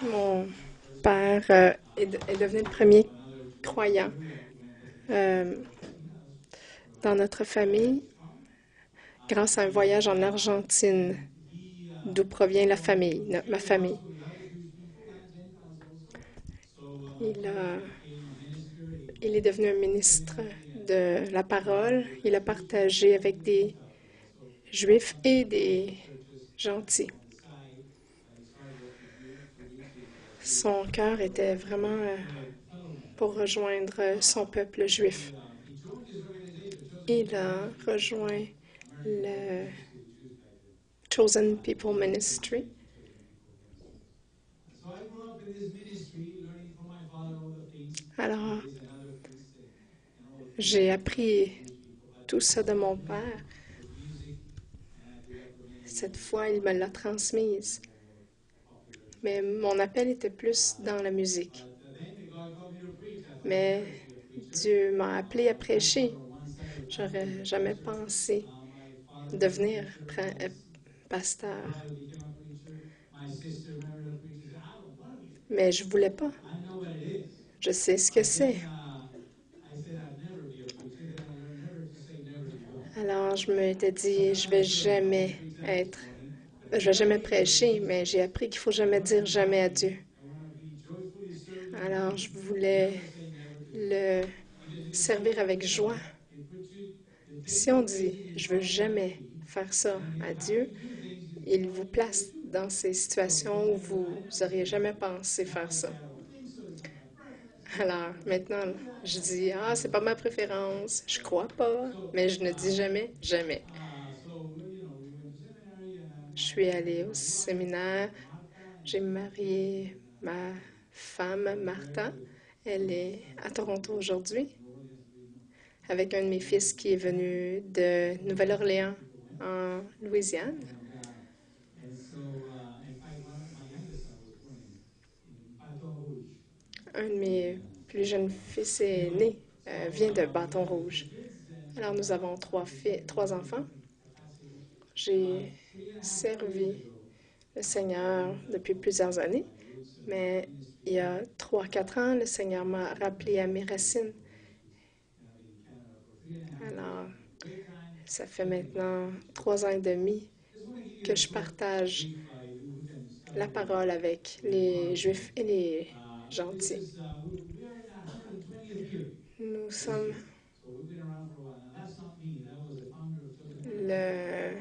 Mon père est devenu le premier croyant euh, dans notre famille grâce à un voyage en Argentine, d'où provient la famille, ma famille. Il a, il est devenu un ministre de la parole. Il a partagé avec des juifs et des gentils. Son cœur était vraiment pour rejoindre son peuple juif. Il a rejoint le Chosen People Ministry. Alors, j'ai appris tout ça de mon père. Cette fois, il me l'a transmise. Mais mon appel était plus dans la musique. Mais Dieu m'a appelé à prêcher. J'aurais jamais pensé devenir pasteur. Mais je voulais pas. Je sais ce que c'est. Alors, je m'étais dit, je vais jamais prêcher, mais j'ai appris qu'il faut jamais dire jamais à Dieu. Alors, je voulais le servir avec joie. Si on dit, je veux jamais faire ça à Dieu, il vous place dans ces situations où vous n'auriez jamais pensé faire ça. Alors, maintenant, je dis, ah, c'est pas ma préférence, je crois pas, mais je ne dis jamais, jamais. Je suis allée au séminaire, j'ai marié ma femme, Martha. Elle est à Toronto aujourd'hui, avec un de mes fils qui est venu de Nouvelle-Orléans, en Louisiane. Un de mes plus jeunes fils est né, vient de Bâton Rouge. Alors, nous avons trois enfants. J'ai servi le Seigneur depuis plusieurs années, mais il y a 3, 4 ans, le Seigneur m'a rappelé à mes racines. Alors, ça fait maintenant 3 ans et demi que je partage la parole avec les Juifs et les gentils. Nous sommes le,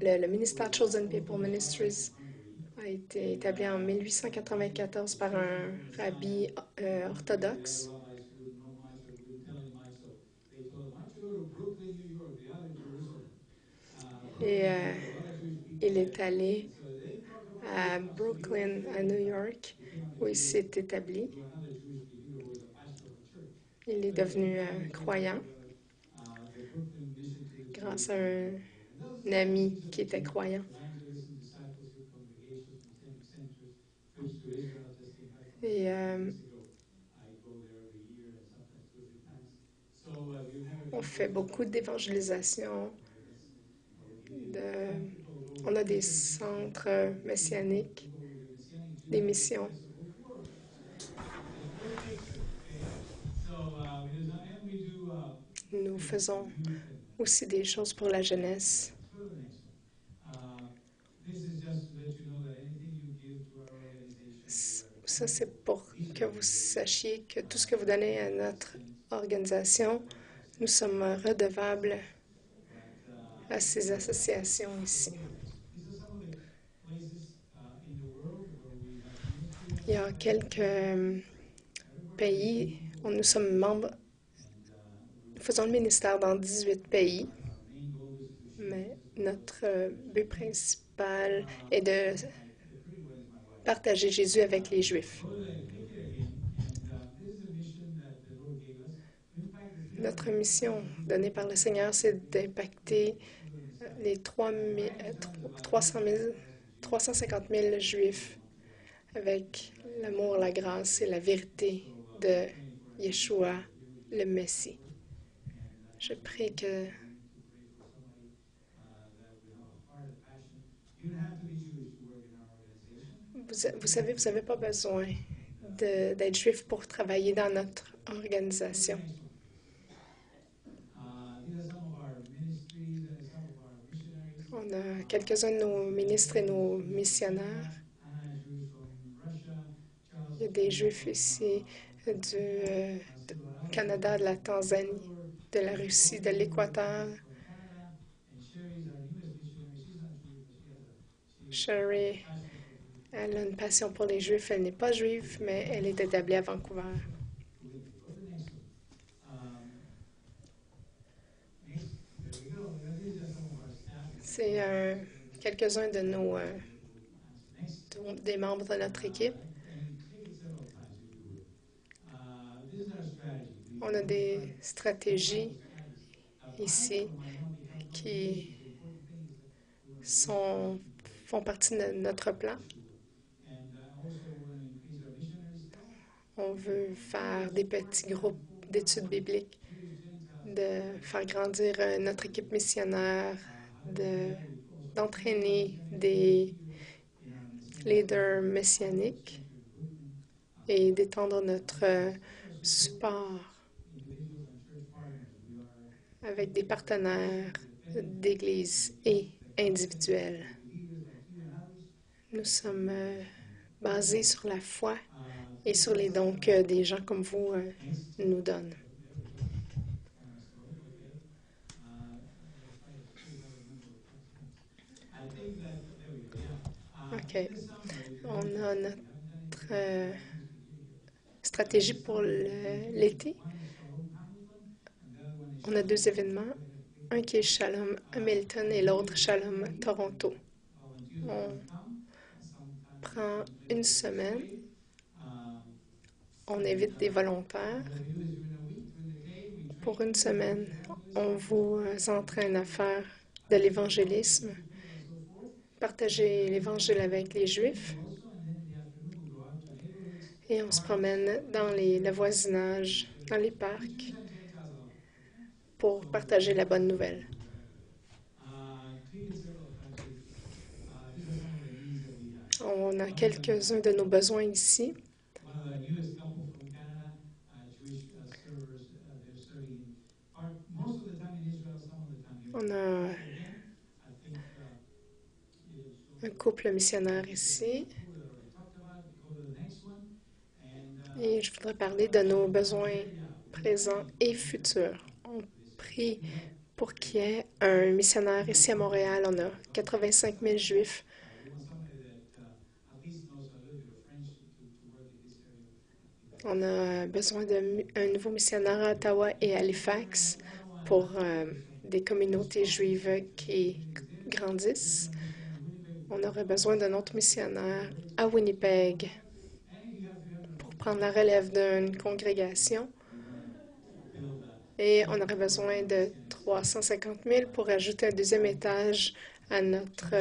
le ministère Chosen People Ministries a été établi en 1894 par un rabbi orthodoxe. Et il est allé à Brooklyn, à New York, où il s'est établi. Il est devenu croyant grâce à un ami qui était croyant. Et on fait beaucoup d'évangélisation. On a des centres messianiques, des missions. Nous faisons aussi des choses pour la jeunesse. Ça, c'est pour que vous sachiez que tout ce que vous donnez à notre organisation, nous sommes redevables à ces associations ici. Il y a quelques pays où nous sommes membres. Nous faisons le ministère dans 18 pays, mais notre but principal est de partager Jésus avec les Juifs. Notre mission donnée par le Seigneur, c'est d'impacter les 350 000 Juifs avec l'amour, la grâce et la vérité de Yeshua, le Messie. Je prie que Vous savez, vous n'avez pas besoin d'être juif pour travailler dans notre organisation. On a quelques-uns de nos ministres et nos missionnaires. Il y a des juifs ici du Canada, de la Tanzanie, de la Russie, de l'Équateur. Sherry, elle a une passion pour les Juifs. Elle n'est pas juive, mais elle est établie à Vancouver. C'est quelques-uns de des membres de notre équipe. On a des stratégies ici qui font partie de notre plan. On veut faire des petits groupes d'études bibliques, de faire grandir notre équipe missionnaire, d'entraîner des leaders messianiques et d'étendre notre support avec des partenaires d'église et individuels. Nous sommes basés sur la foi et sur les dons que des gens comme vous nous donnent. OK. On a notre stratégie pour l'été. On a 2 événements, un qui est Shalom Hamilton et l'autre Shalom Toronto. On prend une semaine, on invite des volontaires. Pour une semaine, on vous entraîne à faire de l'évangélisme, partager l'Évangile avec les Juifs. Et on se promène dans le voisinage, dans les parcs, pour partager la bonne nouvelle. On a quelques-uns de nos besoins ici. On a un couple missionnaire ici. Et je voudrais parler de nos besoins présents et futurs. On prie pour qu'il y ait un missionnaire ici à Montréal. On a 85 000 Juifs. On a besoin d'un nouveau missionnaire à Ottawa et à Halifax pour des communautés juives qui grandissent. On aurait besoin d'un autre missionnaire à Winnipeg pour prendre la relève d'une congrégation. Et on aurait besoin de 350 000 pour ajouter un 2e étage à notre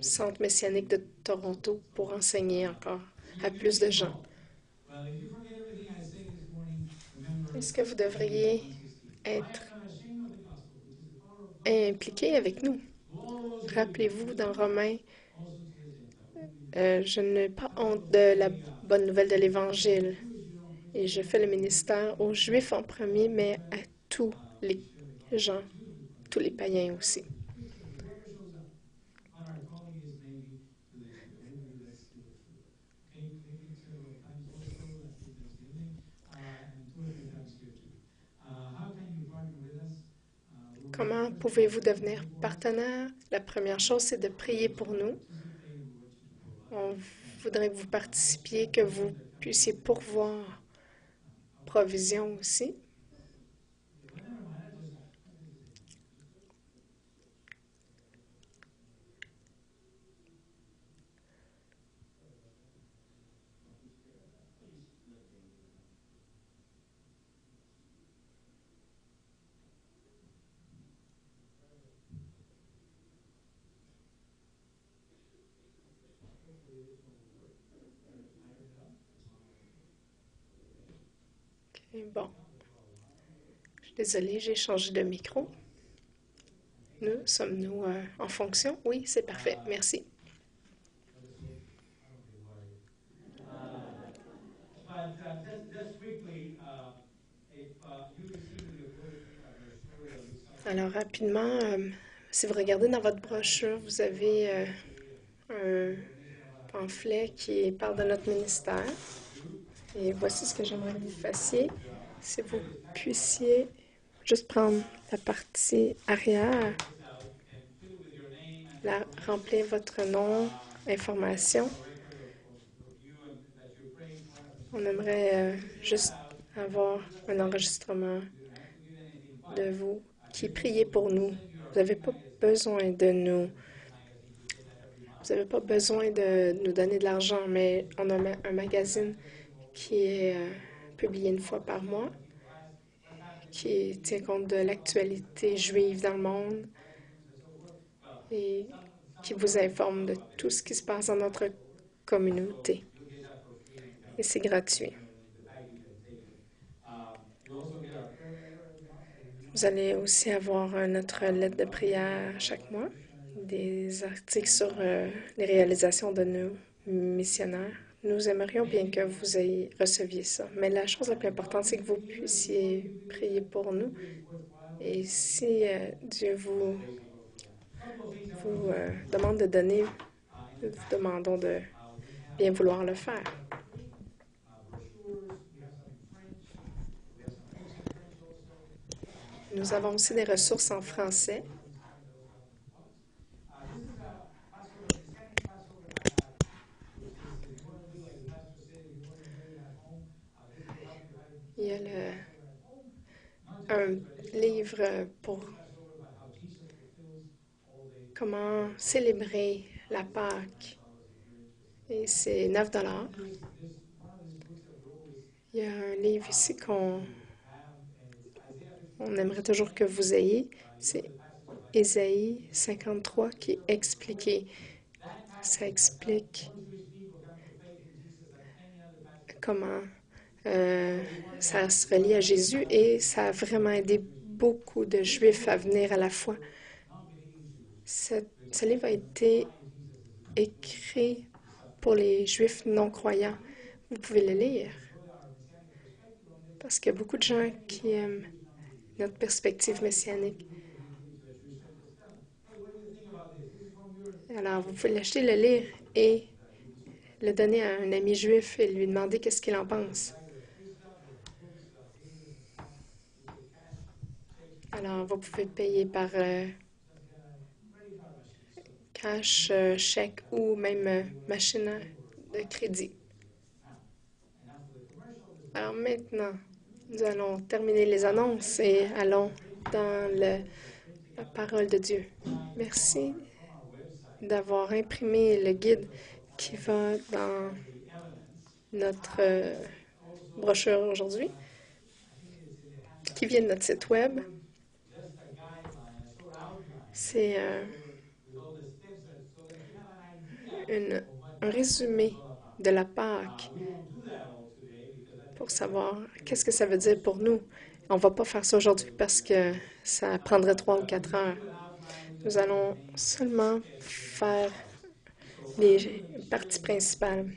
centre messianique de Toronto pour enseigner encore à plus de gens. Est-ce que vous devriez être impliqué avec nous? Rappelez-vous, dans Romains, je n'ai pas honte de la bonne nouvelle de l'Évangile. Et je fais le ministère aux Juifs en premier, mais à tous les gens, tous les païens aussi. Comment pouvez-vous devenir partenaire? La première chose, c'est de prier pour nous. On voudrait que vous participiez, que vous puissiez pourvoir provision aussi. Bon. Je suis désolée, j'ai changé de micro. Sommes-nous en fonction? Oui, c'est parfait. Merci. Alors, rapidement, si vous regardez dans votre brochure, vous avez un pamphlet qui parle de notre ministère. Et voici ce que j'aimerais que vous fassiez. Si vous puissiez juste prendre la partie arrière, remplir votre nom, information. On aimerait juste avoir un enregistrement de vous qui priez pour nous. Vous n'avez pas besoin de nous. Vous n'avez pas besoin de nous donner de l'argent, mais on a un magazine qui est publié une fois par mois, qui tient compte de l'actualité juive dans le monde et qui vous informe de tout ce qui se passe dans notre communauté. Et c'est gratuit. Vous allez aussi avoir notre lettre de prière chaque mois, des articles sur les réalisations de nos missionnaires. Nous aimerions bien que vous receviez ça. Mais la chose la plus importante, c'est que vous puissiez prier pour nous. Et si Dieu vous demande de donner, nous vous demandons de bien vouloir le faire. Nous avons aussi des ressources en français. Il y a un livre pour comment célébrer la Pâque. Et c'est 9 $. Il y a un livre ici qu'on aimerait toujours que vous ayez. C'est Ésaïe 53 qui est expliqué. Ça explique comment ça se relie à Jésus et ça a vraiment aidé beaucoup de Juifs à venir à la foi. Ce livre a été écrit pour les Juifs non-croyants. Vous pouvez le lire parce qu'il y a beaucoup de gens qui aiment notre perspective messianique. Alors, vous pouvez l'acheter, le lire et le donner à un ami juif et lui demander qu'est-ce qu'il en pense. Alors, vous pouvez payer par cash, chèque ou même machine de crédit. Alors maintenant, nous allons terminer les annonces et allons dans la parole de Dieu. Merci d'avoir imprimé le guide qui va dans notre brochure aujourd'hui, qui vient de notre site web. C'est un résumé de la Pâque pour savoir qu'est-ce que ça veut dire pour nous. On ne va pas faire ça aujourd'hui parce que ça prendrait 3 ou 4 heures. Nous allons seulement faire les parties principales.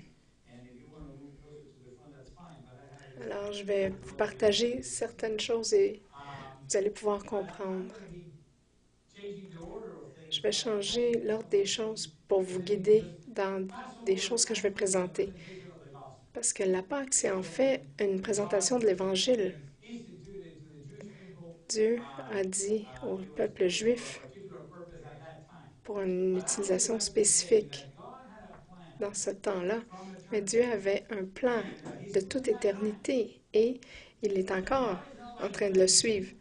Alors, je vais vous partager certaines choses et vous allez pouvoir comprendre. Je vais changer l'ordre des choses pour vous guider dans des choses que je vais présenter. Parce que la Pâque, c'est en fait une présentation de l'Évangile. Dieu a dit au peuple juif pour une utilisation spécifique dans ce temps-là, mais Dieu avait un plan de toute éternité et il est encore en train de le suivre.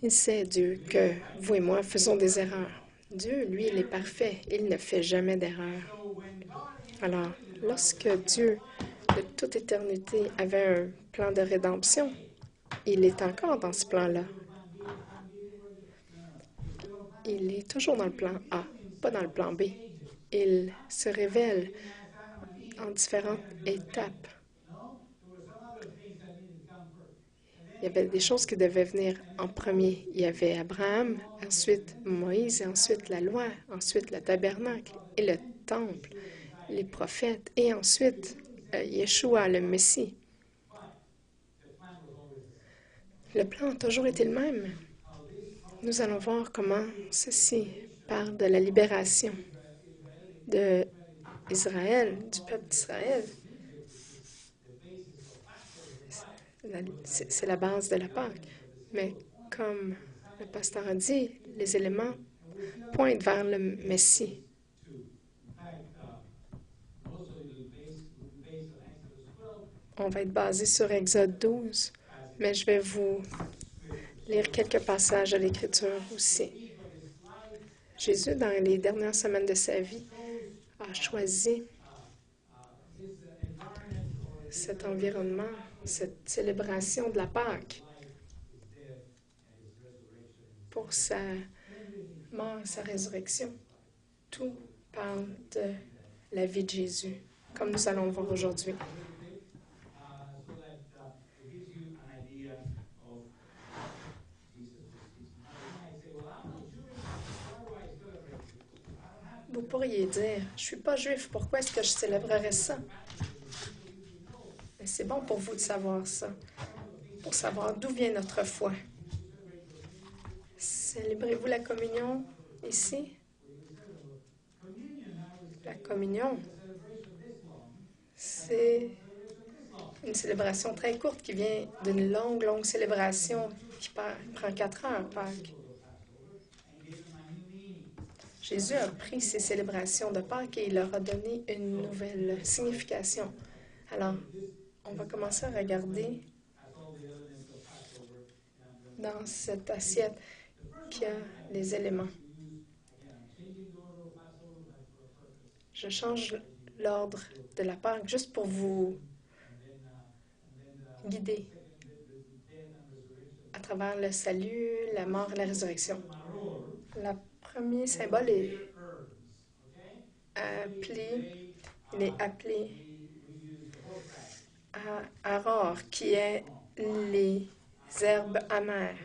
Il sait, Dieu, que vous et moi faisons des erreurs. Dieu, lui, il est parfait. Il ne fait jamais d'erreur. Alors, lorsque Dieu, de toute éternité, avait un plan de rédemption, il est encore dans ce plan-là. Il est toujours dans le plan A, pas dans le plan B. Il se révèle en différentes étapes. Il y avait des choses qui devaient venir en premier. Il y avait Abraham, ensuite Moïse, et ensuite la loi, ensuite le tabernacle et le temple, les prophètes, et ensuite Yeshua, le Messie. Le plan a toujours été le même. Nous allons voir comment ceci parle de la libération de Israël, du peuple d'Israël. C'est la base de la Pâque. Mais comme le pasteur a dit, les éléments pointent vers le Messie. On va être basé sur Exode 12, mais je vais vous lire quelques passages de l'Écriture aussi. Jésus, dans les dernières semaines de sa vie, a choisi cet environnement, cette célébration de la Pâque pour sa mort et sa résurrection. Tout parle de la vie de Jésus, comme nous allons le voir aujourd'hui. Vous pourriez dire, je ne suis pas juif, pourquoi est-ce que je célébrerais ça? Mais c'est bon pour vous de savoir ça, pour savoir d'où vient notre foi. Célébrez-vous la communion ici? La communion, c'est une célébration très courte qui vient d'une longue célébration qui prend 4 heures, Pâques. Jésus a pris ces célébrations de Pâques et il leur a donné une nouvelle signification. Alors, on va commencer à regarder dans cette assiette qui a les éléments. Je change l'ordre de la Pâque juste pour vous guider à travers le salut, la mort et la résurrection. Le premier symbole est appelé Aror, qui est les herbes amères.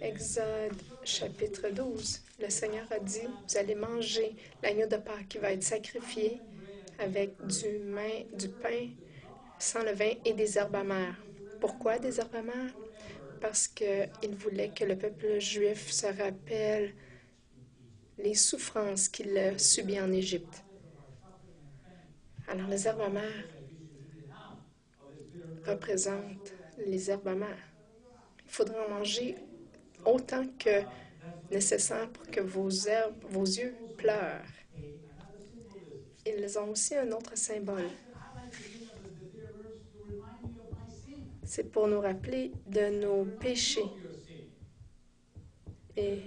Exode chapitre 12, le Seigneur a dit, vous allez manger l'agneau de Pâques qui va être sacrifié avec du pain sans levain et des herbes amères. Pourquoi des herbes amères? Parce qu'il voulait que le peuple juif se rappelle les souffrances qu'il a subies en Égypte. Alors, les herbes amères représentent les herbes amères. Il faudra en manger autant que nécessaire pour que vos yeux pleurent. Ils ont aussi un autre symbole. C'est pour nous rappeler de nos péchés. Et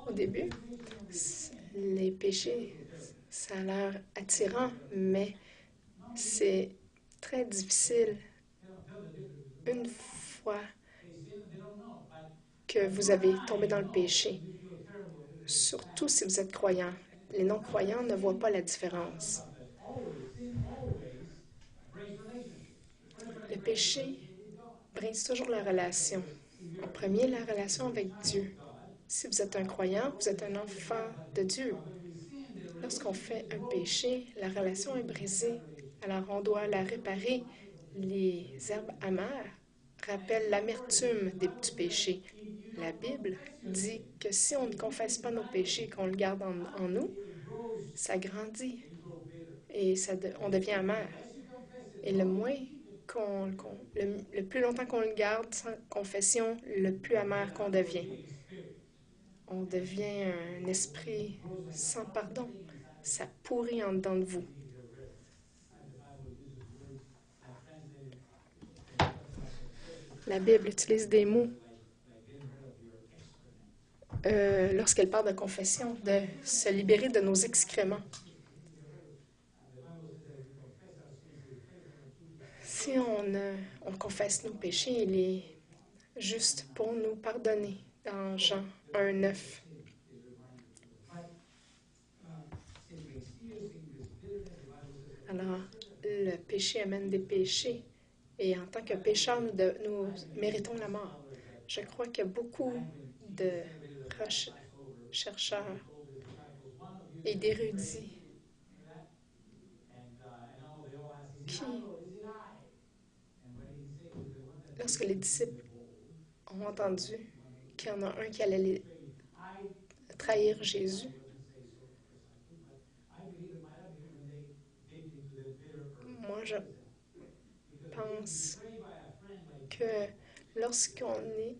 au début, les péchés, ça a l'air attirant, mais c'est très difficile une fois que vous avez tombé dans le péché, surtout si vous êtes croyant. Les non-croyants ne voient pas la différence. Le péché brise toujours la relation. En premier, la relation avec Dieu. Si vous êtes un croyant, vous êtes un enfant de Dieu. Lorsqu'on fait un péché, la relation est brisée. Alors, on doit la réparer. Les herbes amères rappellent l'amertume du péché. La Bible dit que si on ne confesse pas nos péchés, qu'on le garde en nous, ça grandit et on devient amer. Et le plus longtemps qu'on le garde sans confession, le plus amer qu'on devient. On devient un esprit sans pardon. Ça pourrit en dedans de vous. La Bible utilise des mots lorsqu'elle parle de confession, de se libérer de nos excréments. Si on confesse nos péchés, il est juste pour nous pardonner dans Jean 1,9. Alors, le péché amène des péchés et en tant que pécheurs, nous méritons la mort. Je crois qu'il y a beaucoup de chercheurs et d'érudits qui, lorsque les disciples ont entendu qu'il y en a un qui allait trahir Jésus, moi je pense que lorsqu'on est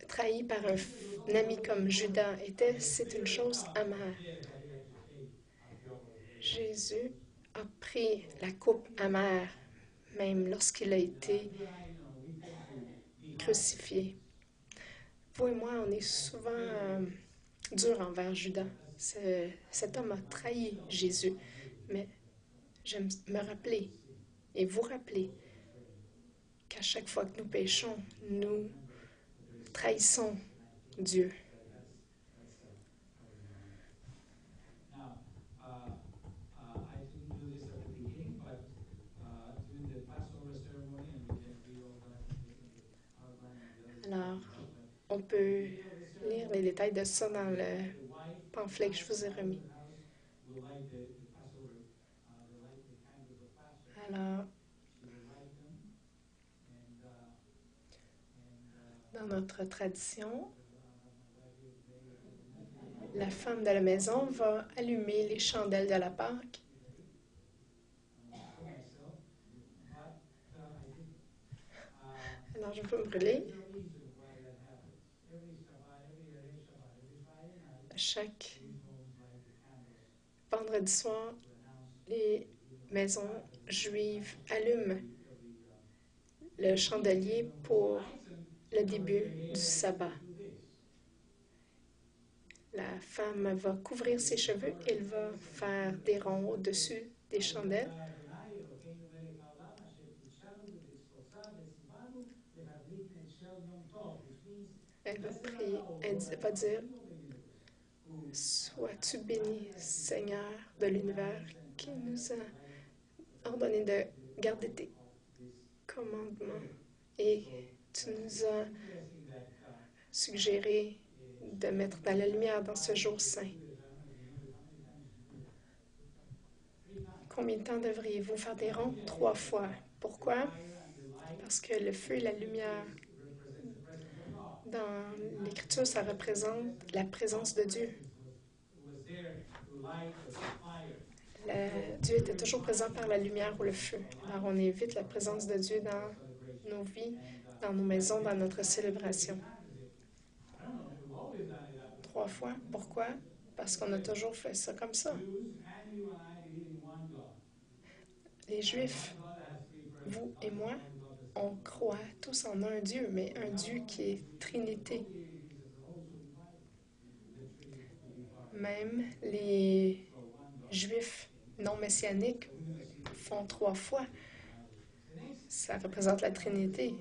trahi par un ami comme Judas était, c'est une chose amère. Jésus a pris la coupe amère, même lorsqu'il a été crucifié. Vous et moi, on est souvent durs envers Judas. Cet homme a trahi Jésus. Mais j'aime me rappeler et vous rappeler qu'à chaque fois que nous péchons, nous trahissons Dieu. Alors, on peut lire les détails de ça dans le pamphlet que je vous ai remis. Alors, dans notre tradition, la femme de la maison va allumer les chandelles de la Pâque. Alors, je peux me brûler. Chaque vendredi soir, les maisons juives allument le chandelier pour le début du sabbat. La femme va couvrir ses cheveux, elle va faire des ronds au-dessus des chandelles. Elle va prier, elle va dire: Sois-tu béni, Seigneur de l'univers, qui nous a ordonné de garder tes commandements et tu nous as suggéré de mettre dans la lumière dans ce jour saint. Combien de temps devriez-vous faire des ronds? 3 fois. Pourquoi? Parce que le feu et la lumière, dans l'Écriture, ça représente la présence de Dieu. Dieu était toujours présent par la lumière ou le feu. Alors on évite la présence de Dieu dans nos vies, dans nos maisons, dans notre célébration. 3 fois. Pourquoi? Parce qu'on a toujours fait ça comme ça. Les Juifs, vous et moi, on croit tous en un Dieu, mais un Dieu qui est Trinité. Même les Juifs non messianiques font 3 fois. Ça représente la Trinité.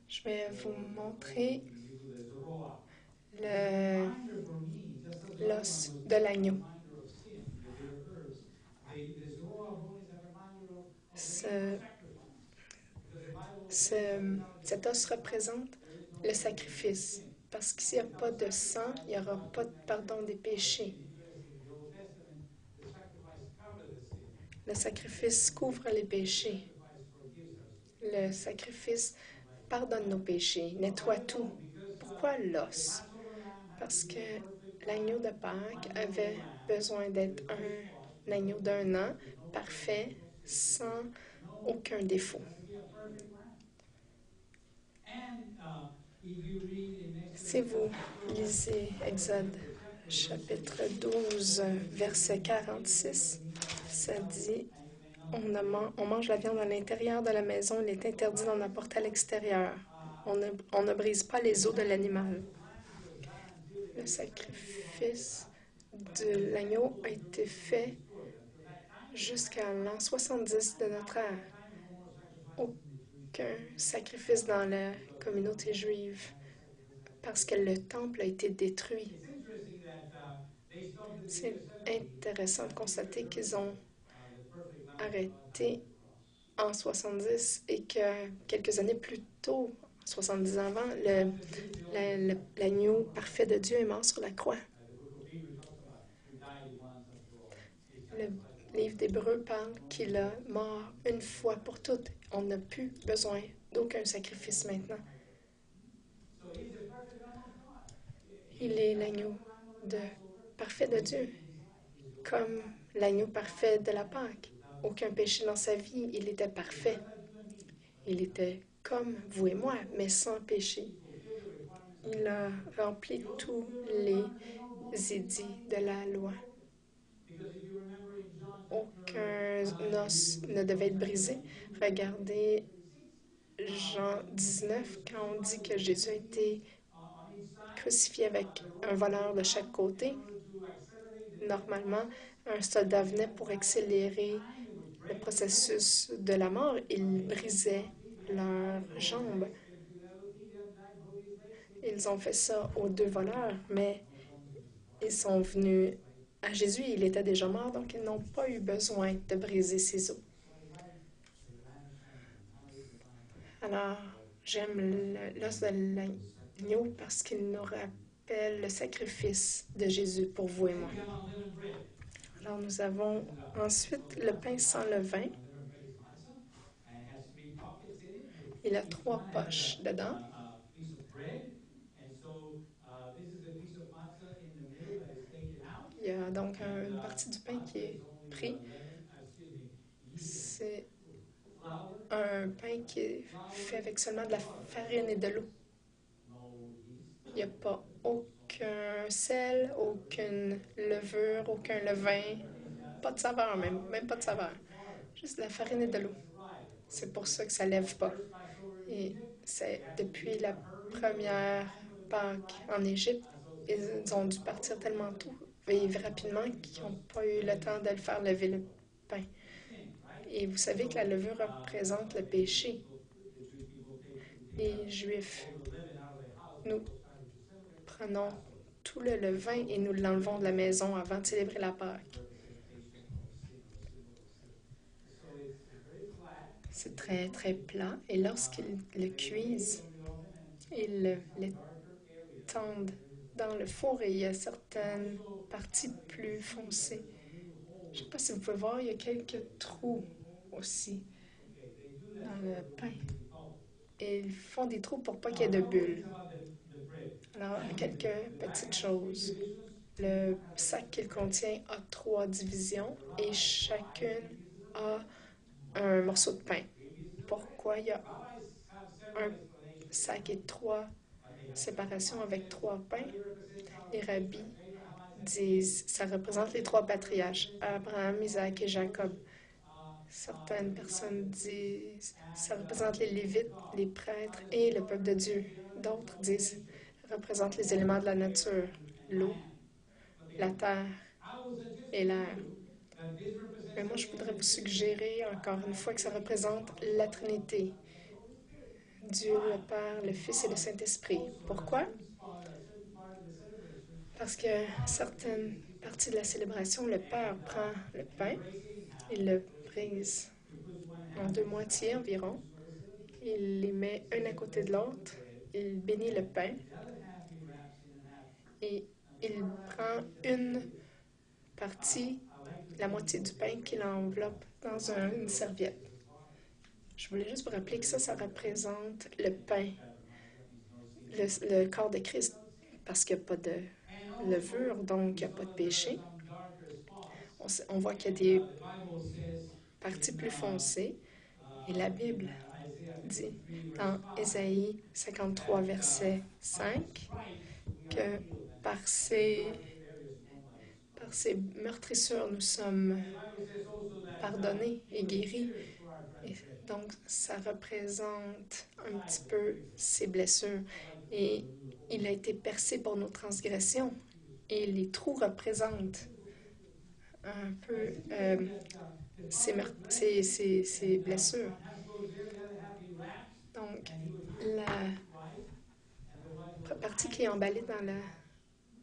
Je vais vous montrer l'os de l'agneau. Cet os représente le sacrifice. Parce que s'il n'y a pas de sang, il n'y aura pas de pardon des péchés. Le sacrifice couvre les péchés. Le sacrifice pardonne nos péchés, nettoie tout. Pourquoi l'os? Parce que l'agneau de Pâques avait besoin d'être un agneau d'1 an, parfait, sans aucun défaut. Si vous lisez Exode chapitre 12, verset 46, ça dit: on mange la viande à l'intérieur de la maison, il est interdit d'en apporter à l'extérieur. On ne brise pas les os de l'animal. Le sacrifice de l'agneau a été fait jusqu'à l'an 70 de notre ère. Aucun sacrifice dans la communauté juive parce que le temple a été détruit. C'est intéressant de constater qu'ils ont arrêté en 70 et que quelques années plus tôt, 70 ans avant, l'agneau parfait de Dieu est mort sur la croix. Le livre d'Hébreux parle qu'il a mort une fois pour toutes. On n'a plus besoin d'aucun sacrifice maintenant. Il est l'agneau de, parfait de Dieu, comme l'agneau parfait de la Pâque. Aucun péché dans sa vie, il était parfait. Il était comme vous et moi, mais sans péché. Il a rempli tous les édits de la loi. Aucun os ne devait être brisé. Regardez Jean 19, quand on dit que Jésus a été crucifié avec un voleur de chaque côté. Normalement, un soldat venait pour accélérer le processus de la mort. Il brisait leurs jambes. Ils ont fait ça aux deux voleurs, mais ils sont venus à Jésus. Il était déjà mort, donc ils n'ont pas eu besoin de briser ses os. Alors, j'aime l'os de l'agneau parce qu'il nous rappelle le sacrifice de Jésus pour vous et moi. Alors, nous avons ensuite le pain sans levain. Il a 3 poches dedans. Il y a donc une partie du pain qui est pris. C'est un pain qui est fait avec seulement de la farine et de l'eau. Il n'y a pas aucun sel, aucune levure, aucun levain, pas de saveur même pas de saveur. Juste de la farine et de l'eau. C'est pour ça que ça ne lève pas. Et c'est depuis la première Pâque en Égypte, ils ont dû partir tellement tôt et rapidement qu'ils n'ont pas eu le temps de le faire lever le pain. Et vous savez que la levure représente le péché. Les Juifs, nous prenons tout le levain et nous l'enlevons de la maison avant de célébrer la Pâque. C'est très, très plat. Et lorsqu'ils le cuisent, ils l'étendent dans le four et il y a certaines parties plus foncées. Je ne sais pas si vous pouvez voir, il y a quelques trous aussi dans le pain. Et ils font des trous pour pas qu'il y ait de bulles. Alors, quelques petites choses. Le sac qu'il contient a 3 divisions et chacune a un morceau de pain. Pourquoi il y a un sac et 3 séparations avec 3 pains? Les rabbis disent ça représente les 3 patriarches, Abraham, Isaac et Jacob. Certaines personnes disent ça représente les Lévites, les prêtres et le peuple de Dieu. D'autres disent ça représente les éléments de la nature, l'eau, la terre et l'air. Mais moi, je voudrais vous suggérer encore une fois que ça représente la Trinité. Dieu, le Père, le Fils et le Saint-Esprit. Pourquoi? Parce que certaines parties de la célébration, le Père prend le pain, il le brise en 2 moitiés environ, il les met un à côté de l'autre, il bénit le pain et il prend une partie, la moitié du pain qu'il enveloppe dans une serviette. Je voulais juste vous rappeler que ça représente le pain, le corps de Christ, parce qu'il n'y a pas de levure, donc il n'y a pas de péché. On voit qu'il y a des parties plus foncées. Et la Bible dit dans Ésaïe 53, verset 5, que par ses meurtrissures, nous sommes pardonnés et guéris. Et donc, ça représente un petit peu ses blessures. Et il a été percé pour nos transgressions. Et les trous représentent un peu ses blessures. Donc, la partie qui est emballée dans la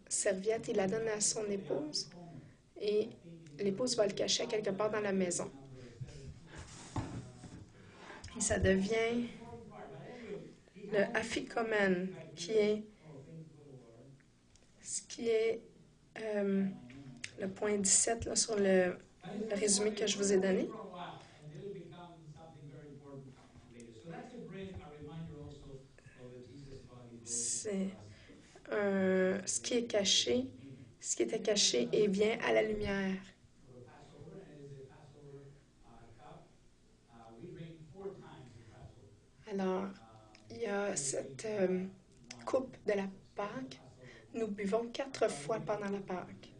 serviette, il la donne à son épouse et l'épouse va le cacher quelque part dans la maison. Et ça devient le afikomen, qui est le point 17 là, sur le résumé que je vous ai donné. C'est ce qui est caché, ce qui était caché est bien à la lumière. Alors, il y a cette coupe de la Pâque. Nous buvons 4 fois pendant la Pâque.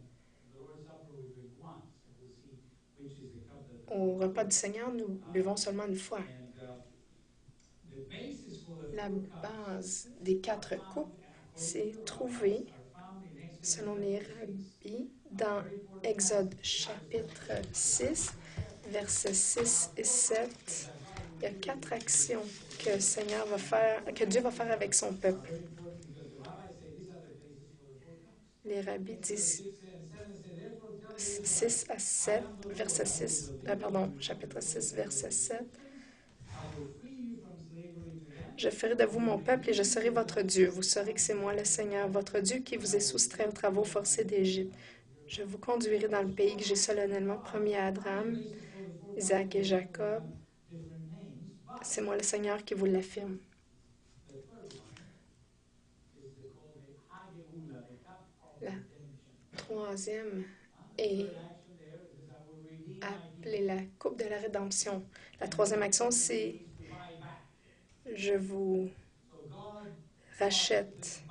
Au repas du Seigneur, nous buvons seulement une fois. La base des 4 coupes, c'est trouvé, selon les rabbis, dans Exode chapitre 6, versets 6 et 7. Il y a 4 actions que Seigneur va faire, que Dieu va faire avec son peuple. Les rabbis disent 6 à 7, verset 6, chapitre 6, verset 7. Je ferai de vous mon peuple et je serai votre Dieu. Vous saurez que c'est moi le Seigneur, votre Dieu, qui vous ai soustrait aux travaux forcés d'Égypte. Je vous conduirai dans le pays que j'ai solennellement promis à Abraham, Isaac et Jacob. C'est moi le Seigneur qui vous l'affirme. La troisième est appelée la coupe de la rédemption. La troisième action, c'est je vous rachète.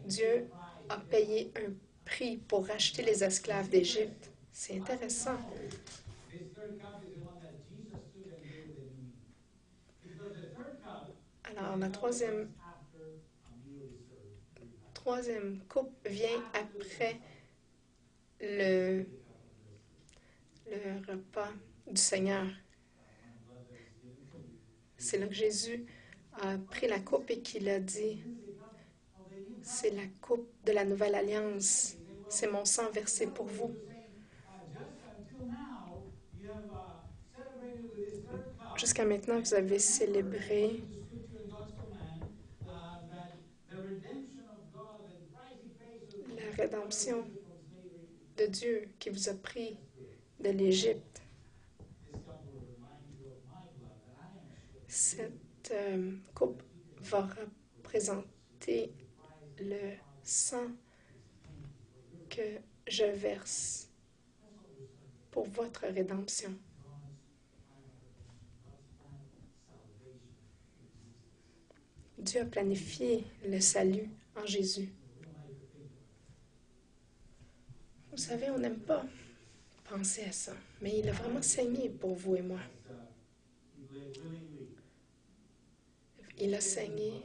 Dieu a payé un prix pour racheter les esclaves d'Égypte. C'est intéressant. Alors, la troisième coupe vient après le repas du Seigneur. C'est là que Jésus a pris la coupe et qu'il a dit, c'est la coupe de la nouvelle alliance. C'est mon sang versé pour vous. Jusqu'à maintenant, vous avez célébré la rédemption de Dieu qui vous a pris de l'Égypte. Cette coupe va représenter le sang que je verse pour votre rédemption. Dieu a planifié le salut en Jésus. Vous savez, on n'aime pas penser à ça, mais il a vraiment saigné pour vous et moi. Il a saigné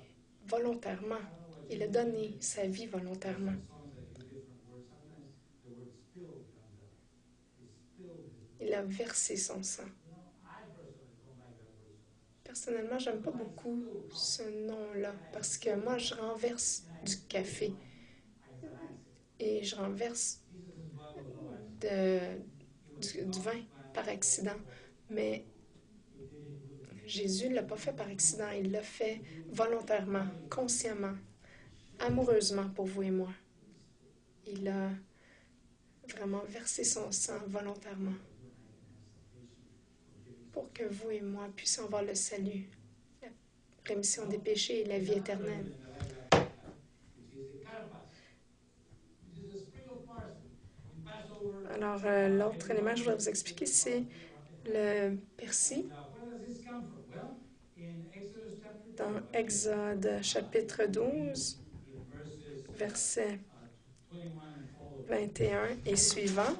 volontairement. Il a donné sa vie volontairement. Il a versé son sang. Personnellement, j'aime pas beaucoup ce nom-là parce que moi, je renverse du café et je renverse du vin par accident. Mais Jésus ne l'a pas fait par accident, il l'a fait volontairement, consciemment, amoureusement pour vous et moi. Il a vraiment versé son sang volontairement pour que vous et moi puissions avoir le salut, la rémission des péchés et la vie éternelle. Alors, l'autre élément que je voudrais vous expliquer, c'est le persil. Dans Exode chapitre 12, versets 21 et suivants,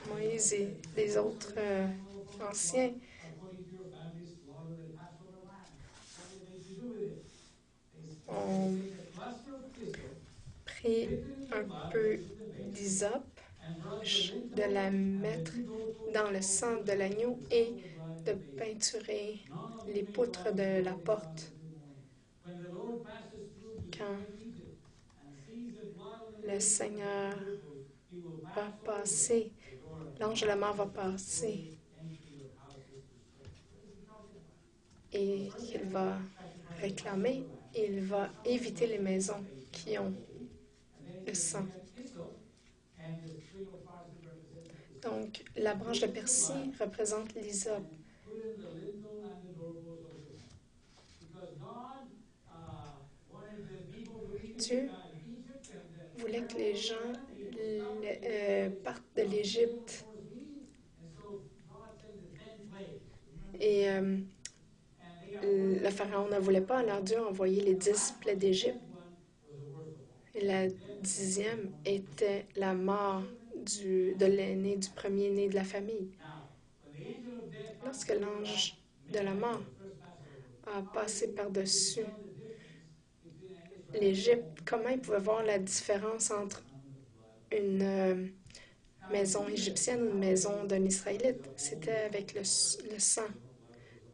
Moïse et les autres anciens ont pris un peu d'hysope, de la mettre dans le sang de l'agneau et de peinturer les poutres de la porte. Quand le Seigneur va passer, l'ange de la mort va passer. et qu'il va réclamer, il va éviter les maisons qui ont le sang. Donc, la branche de persil représente l'hysope. Dieu voulait que les gens partent de l'Égypte. Et le pharaon ne voulait pas, alors Dieu a envoyé les 10 plaies d'Égypte. Et la 10e était la mort de l'aîné, du premier-né de la famille. Lorsque l'ange de la mort a passé par-dessus l'Égypte, comment il pouvait voir la différence entre une maison égyptienne ou une maison d'un Israélite? C'était avec le sang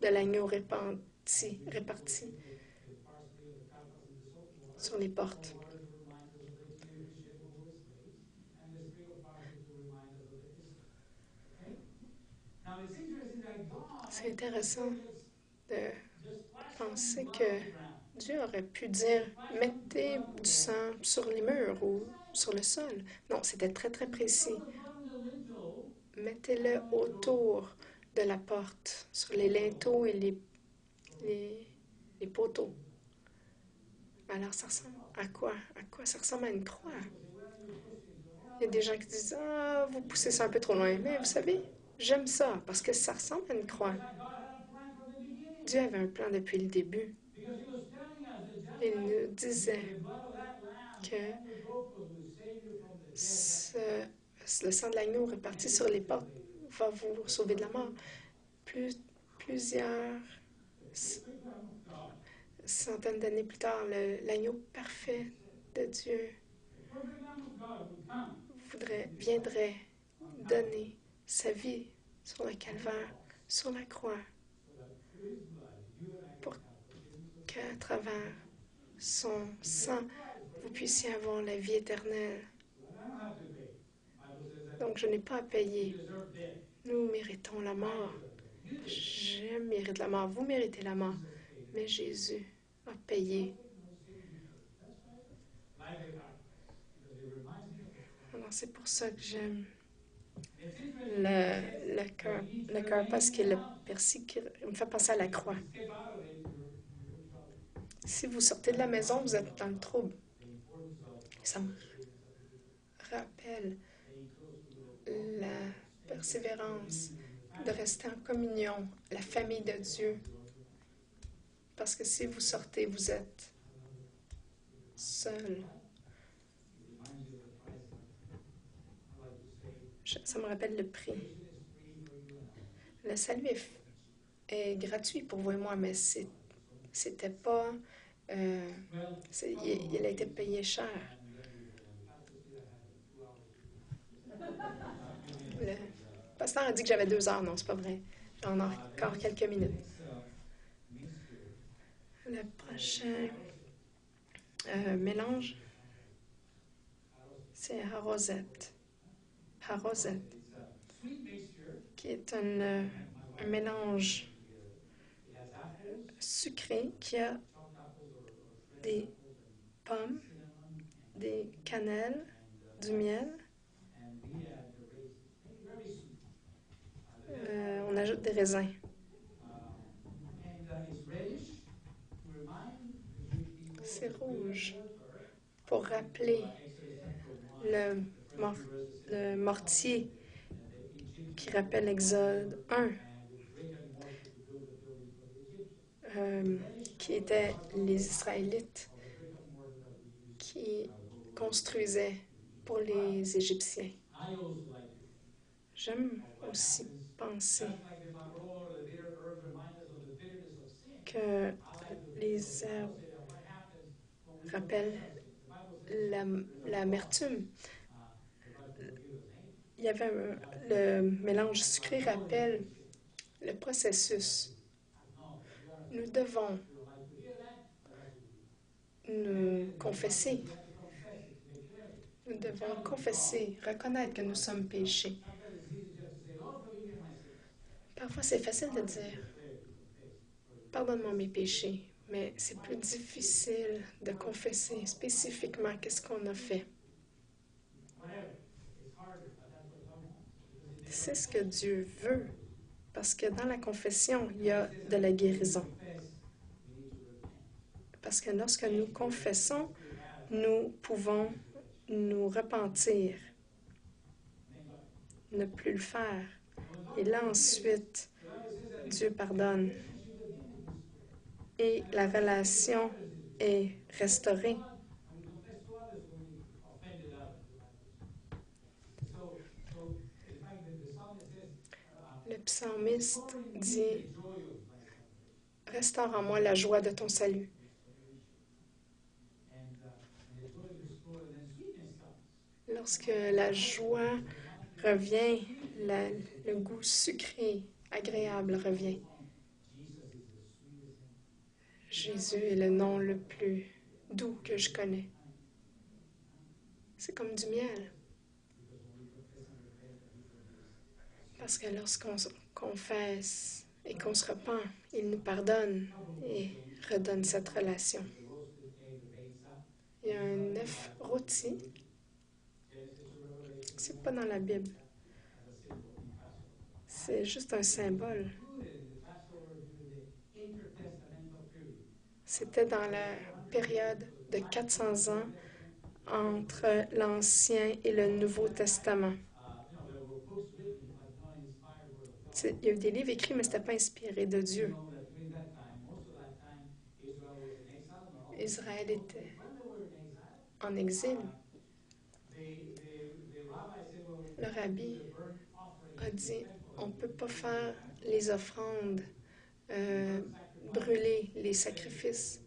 de l'agneau réparti sur les portes. C'est intéressant de penser que Dieu aurait pu dire « Mettez du sang sur les murs ou sur le sol ». Non, c'était très, très précis. Mettez-le autour de la porte, sur les linteaux et les poteaux. Alors, ça ressemble à quoi? À quoi? Ça ressemble à une croix. Il y a des gens qui disent « Ah, vous poussez ça un peu trop loin. » Mais vous savez, j'aime ça parce que ça ressemble à une croix. Dieu avait un plan depuis le début. Il nous disait que le sang de l'agneau réparti sur les portes va vous sauver de la mort. Plusieurs centaines d'années plus tard, l'agneau parfait de Dieu viendrait donner sa vie sur le calvaire, sur la croix, pour qu'à travers son sang, vous puissiez avoir la vie éternelle. Donc, je n'ai pas à payer. Nous méritons la mort. Je mérite la mort. Vous méritez la mort. Mais Jésus a payé. Alors, c'est pour ça que j'aime le cœur, parce que le persil me fait penser à la croix. Si vous sortez de la maison, vous êtes dans le trouble. Ça me rappelle la persévérance de rester en communion, la famille de Dieu. Parce que si vous sortez, vous êtes seul. Ça me rappelle le prix. Le salut est gratuit pour vous et moi, mais c'était pas... il a été payé cher. Le pasteur a dit que j'avais 2 heures. Non, c'est pas vrai. J'en ai encore quelques minutes. Le prochain mélange, c'est Harosette. Harosette, qui est un mélange sucré qui a des pommes, des cannelles, du miel. On ajoute des raisins. C'est rouge pour rappeler le mortier qui rappelle Exode 1, qui étaient les Israélites qui construisaient pour les Égyptiens. J'aime aussi penser que les herbes rappellent l'amertume. Il y avait le mélange sucré rappelle le processus. Nous devons nous confesser. Nous devons confesser, reconnaître que nous sommes péchés. Parfois, c'est facile de dire pardonne-moi mes péchés. Mais c'est plus difficile de confesser spécifiquement qu'est-ce qu'on a fait. C'est ce que Dieu veut, parce que dans la confession, il y a de la guérison. Parce que lorsque nous confessons, nous pouvons nous repentir, ne plus le faire. Et là, ensuite, Dieu pardonne. Et la relation est restaurée. Le psalmiste dit, « Restaure en moi la joie de ton salut. » Lorsque la joie revient, le goût sucré, agréable revient. Jésus est le nom le plus doux que je connais. C'est comme du miel. Parce que lorsqu'on confesse et qu'on se repent, il nous pardonne et redonne cette relation. Il y a un œuf rôti. C'est pas dans la Bible. C'est juste un symbole. C'était dans la période de 400 ans entre l'Ancien et le Nouveau Testament. Il y a eu des livres écrits, mais ce n'était pas inspiré de Dieu. Israël était en exil. Le rabbi a dit, on ne peut pas faire les offrandes, brûler les sacrifices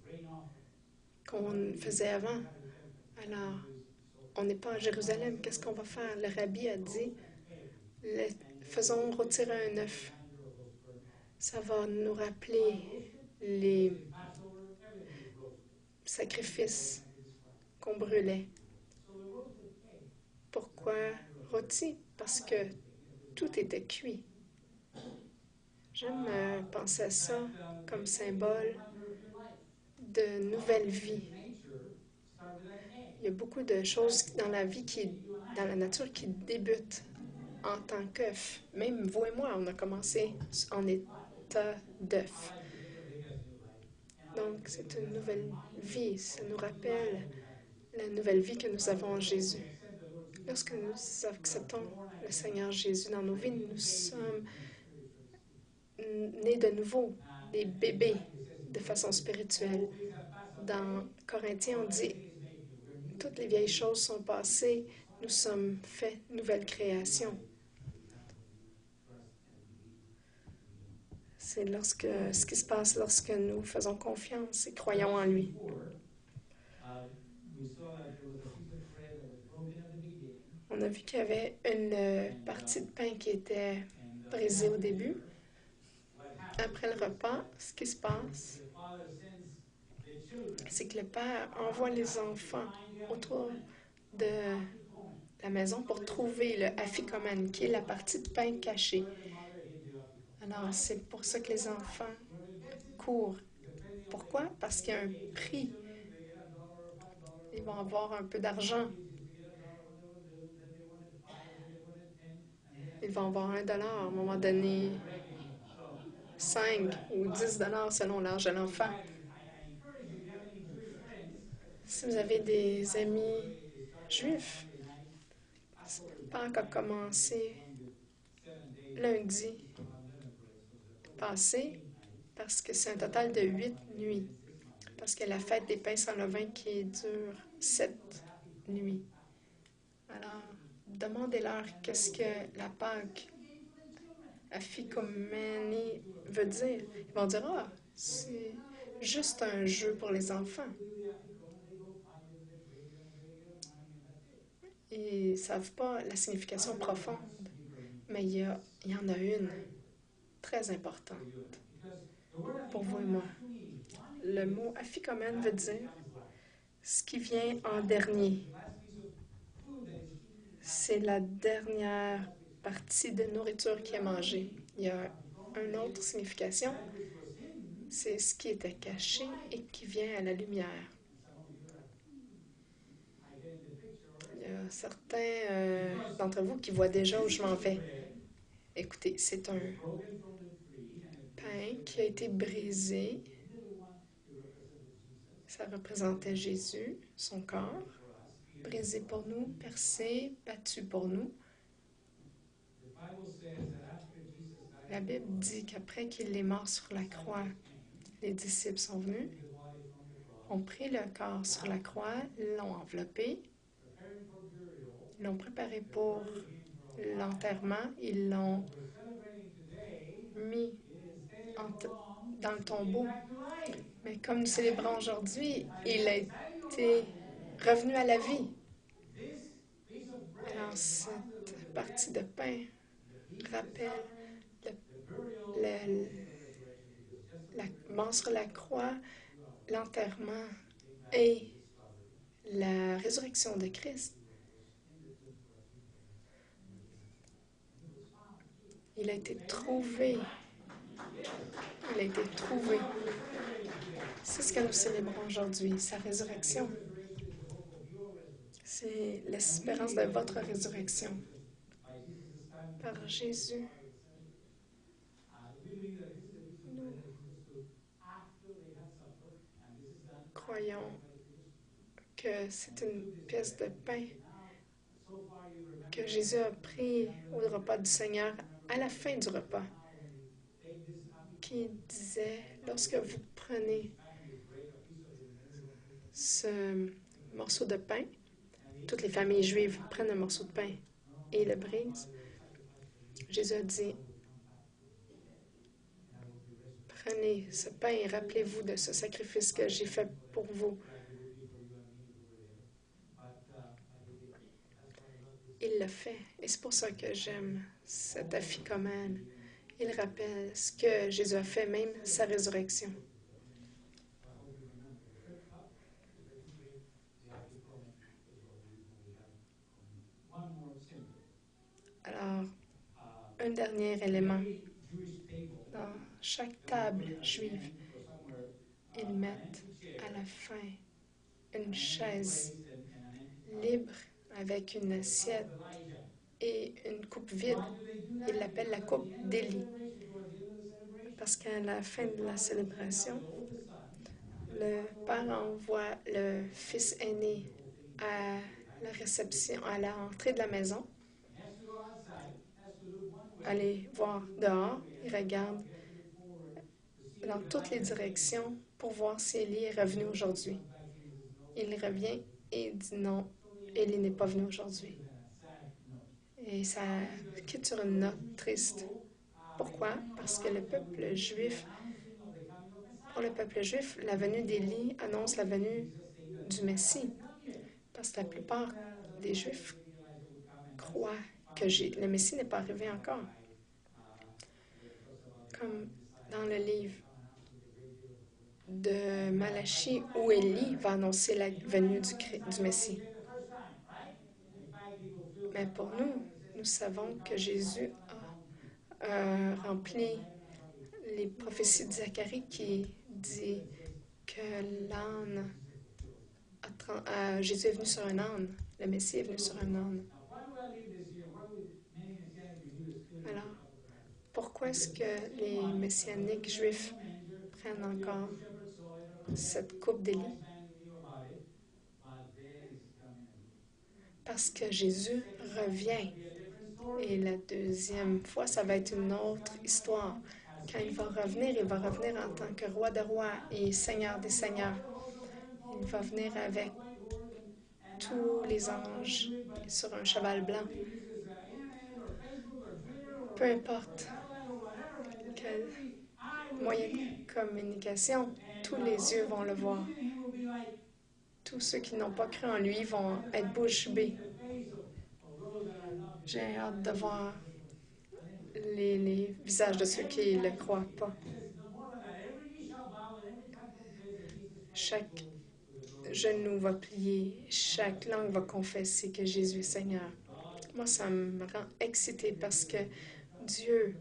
qu'on faisait avant. Alors, on n'est pas à Jérusalem, qu'est-ce qu'on va faire? Le rabbi a dit, faisons retirer un œuf. Ça va nous rappeler les sacrifices qu'on brûlait. Pourquoi rôti? Parce que tout était cuit. J'aime penser à ça comme symbole de nouvelle vie. Il y a beaucoup de choses dans la vie, dans la nature, qui débutent en tant qu'œuf. Même vous et moi, on a commencé en état d'œuf. Donc, c'est une nouvelle vie. Ça nous rappelle la nouvelle vie que nous avons en Jésus. Lorsque nous acceptons le Seigneur Jésus dans nos vies, nous sommes nés de nouveau, des bébés de façon spirituelle. Dans Corinthiens, on dit « Toutes les vieilles choses sont passées, nous sommes faits nouvelle création ». C'est ce qui se passe lorsque nous faisons confiance et croyons en lui. On a vu qu'il y avait une partie de pain qui était brisée au début. Après le repas, ce qui se passe, c'est que le Père envoie les enfants autour de la maison pour trouver le afikomen, qui est la partie de pain cachée. Alors, c'est pour ça que les enfants courent. Pourquoi? Parce qu'il y a un prix. Ils vont avoir un peu d'argent. Ils vont avoir $1 à un moment donné, 5 ou 10 $ selon l'âge de l'enfant. Si vous avez des amis juifs, Pâques a commencé lundi passé parce que c'est un total de 8 nuits. Parce que la fête des pains sans levain qui dure 7 nuits. Alors, demandez-leur qu'est-ce que la Pâque Afikoménie veut dire. Ils vont dire, ah, c'est juste un jeu pour les enfants. Ils ne savent pas la signification profonde, mais il y en a une très importante pour vous et moi. Le mot afikomen veut dire ce qui vient en dernier. C'est la dernière partie de nourriture qui est mangée. Il y a une autre signification, C'est ce qui était caché et qui vient à la lumière. Il y a certains d'entre vous qui voient déjà où je m'en vais. Écoutez, c'est un pain qui a été brisé. Ça représentait Jésus, son corps, brisé pour nous, percé, battu pour nous. La Bible dit qu'après qu'il est mort sur la croix, les disciples sont venus, ont pris le corps sur la croix, l'ont enveloppé, l'ont préparé pour l'enterrement, ils l'ont mis dans le tombeau. Mais comme nous célébrons aujourd'hui, il a été revenu à la vie. Alors, cette partie de pain rappelle la mort sur la croix, l'enterrement et la résurrection de Christ. Il a été trouvé. Il a été trouvé. C'est ce que nous célébrons aujourd'hui, sa résurrection. C'est l'espérance de votre résurrection par Jésus. Nous croyons que c'est une pièce de pain que Jésus a pris au repas du Seigneur à la fin du repas, qui disait, lorsque vous prenez ce morceau de pain, toutes les familles juives prennent un morceau de pain et le brisent. Jésus a dit, prenez ce pain et rappelez-vous de ce sacrifice que j'ai fait pour vous. Il le fait. Et c'est pour ça que j'aime cet afficoman. Il rappelle ce que Jésus a fait, même sa résurrection. Alors, un dernier élément. Dans chaque table juive, ils mettent à la fin une chaise libre avec une assiette et une coupe vide. Ils l'appellent la coupe d'Élie. Parce qu'à la fin de la célébration, le père envoie le fils aîné à la réception, à l'entrée de la maison, aller voir dehors. Il regarde dans toutes les directions pour voir si Élie est revenu aujourd'hui. Il revient et dit non, Élie n'est pas venu aujourd'hui. Et ça quitte sur une note triste. Pourquoi? Parce que le peuple juif, pour le peuple juif, la venue d'Élie annonce la venue du Messie. Parce que la plupart des Juifs croient que le Messie n'est pas arrivé encore. Comme dans le livre de Malachie, où Élie va annoncer la venue du Messie. Mais pour nous, nous savons que Jésus a rempli les prophéties de Zacharie qui dit que Jésus est venu sur un âne, le Messie est venu sur un âne. Alors, pourquoi est-ce que les messianiques juifs prennent encore cette coupe d'Élie? Parce que Jésus revient. Et la deuxième fois, ça va être une autre histoire. Quand il va revenir en tant que roi de rois et seigneur des seigneurs. Il va venir avec tous les anges sur un cheval blanc. Peu importe quel moyen de communication, tous les yeux vont le voir. Tous ceux qui n'ont pas cru en lui vont être bouche bée. J'ai hâte de voir les visages de ceux qui ne le croient pas. Chaque genou va plier, chaque langue va confesser que Jésus est Seigneur. Moi, ça me rend excitée parce que Dieu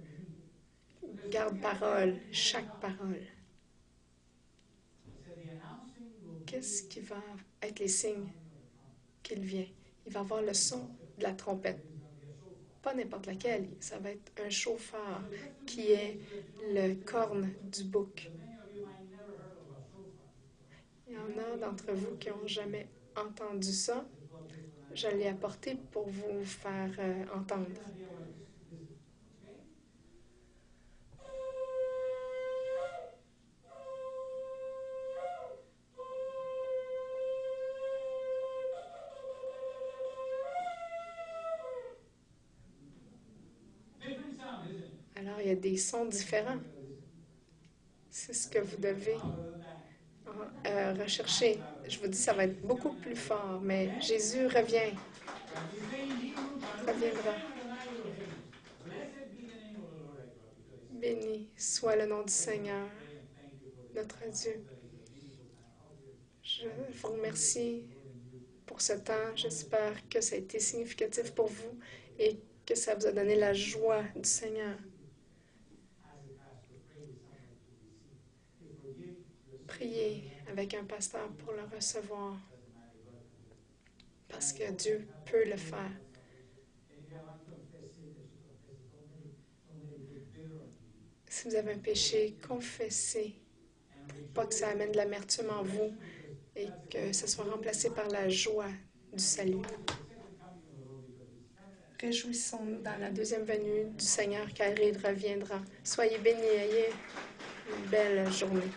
garde parole, chaque parole. qu'est-ce qui va être les signes qu'il vient? Il va avoir le son de la trompette. Pas n'importe laquelle, ça va être un chauffard qui est le corne du bouc. Il y en a d'entre vous qui n'ont jamais entendu ça. Je l'ai apporté pour vous faire entendre. Alors, il y a des sons différents. C'est ce que vous devez rechercher. Je vous dis, ça va être beaucoup plus fort, mais Jésus reviendra. Béni soit le nom du Seigneur, notre Dieu. Je vous remercie pour ce temps. J'espère que ça a été significatif pour vous et que ça vous a donné la joie du Seigneur. Priez avec un pasteur pour le recevoir, parce que Dieu peut le faire. Si vous avez un péché, confessez, pour pas que ça amène de l'amertume en vous et que ce soit remplacé par la joie du salut. Réjouissons-nous dans la deuxième venue du Seigneur, car il reviendra. Soyez bénis, ayez une belle journée.